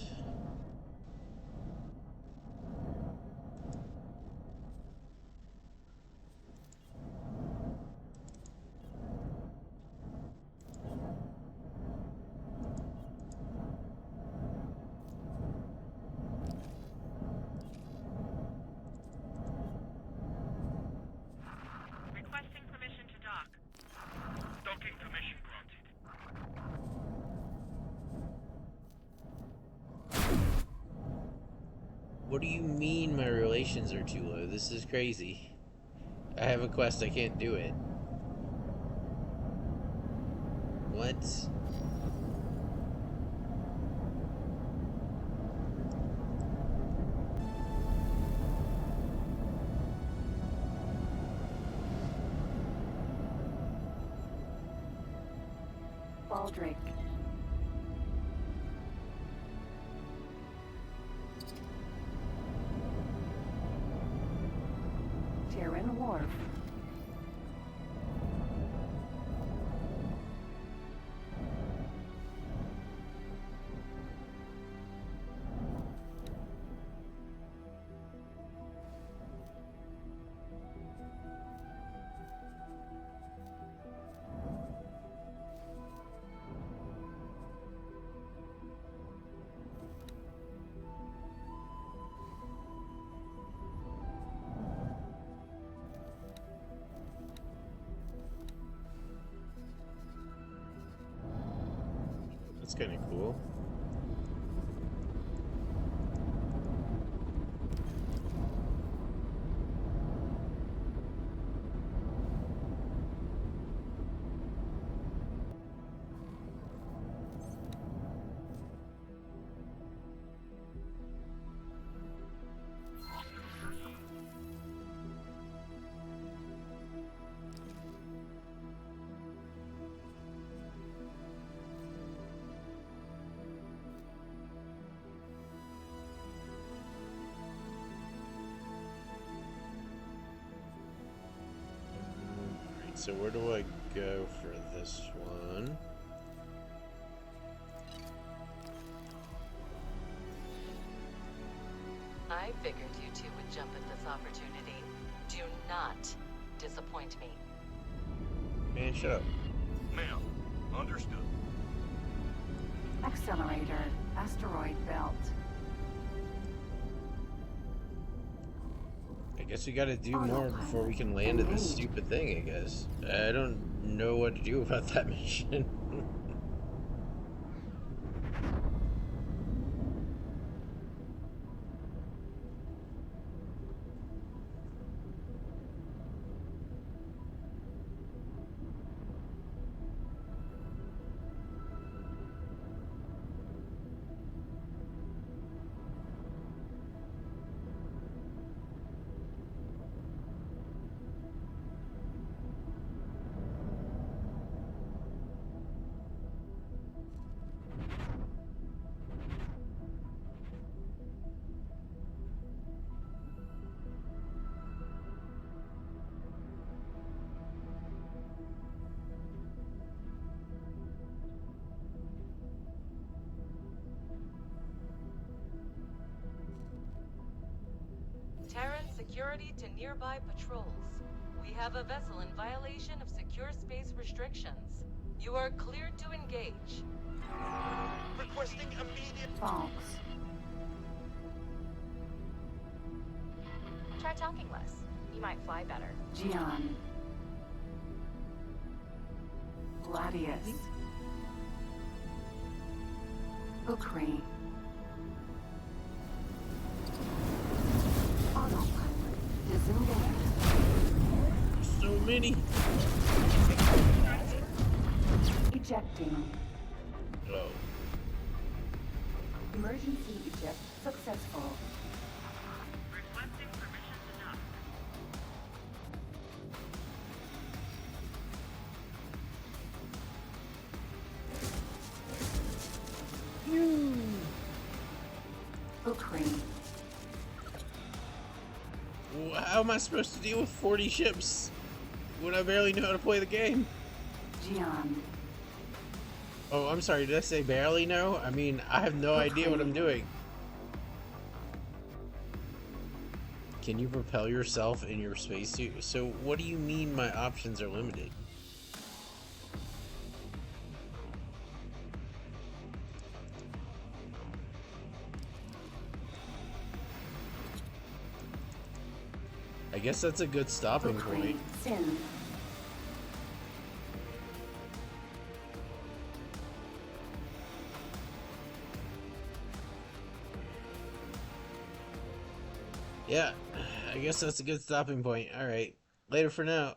Requesting permission to dock. Docking permission granted. What do you mean my relations are too low? This is crazy. I have a quest, I can't do it. What? Baldric. Terran Wharf. That's kind of cool. So where do I go for this one? I figured you two would jump at this opportunity. Do not disappoint me. Man, shut up. Ma'am, understood. Accelerator. Asteroid belt. I guess we gotta do more before we can land at this stupid thing, I guess. I don't know what to do about that mission. Terran security to nearby patrols. We have a vessel in violation of secure space restrictions. You are cleared to engage. Requesting immediate... False. Try talking less. You might fly better. Gian. Gladius. Ukri. Autopilot. Disengage. So many. Ejecting. Oh. Emergency eject successful. Requesting permission to dock. Ukri. How am I supposed to deal with 40 ships when I barely know how to play the game? Gian. Oh, I'm sorry, did I say barely know? I mean, I have no idea what I'm doing. Can you propel yourself in your spacesuit? So, what do you mean my options are limited? I guess that's a good stopping point. Sin. Yeah, I guess that's a good stopping point. Alright, later for now.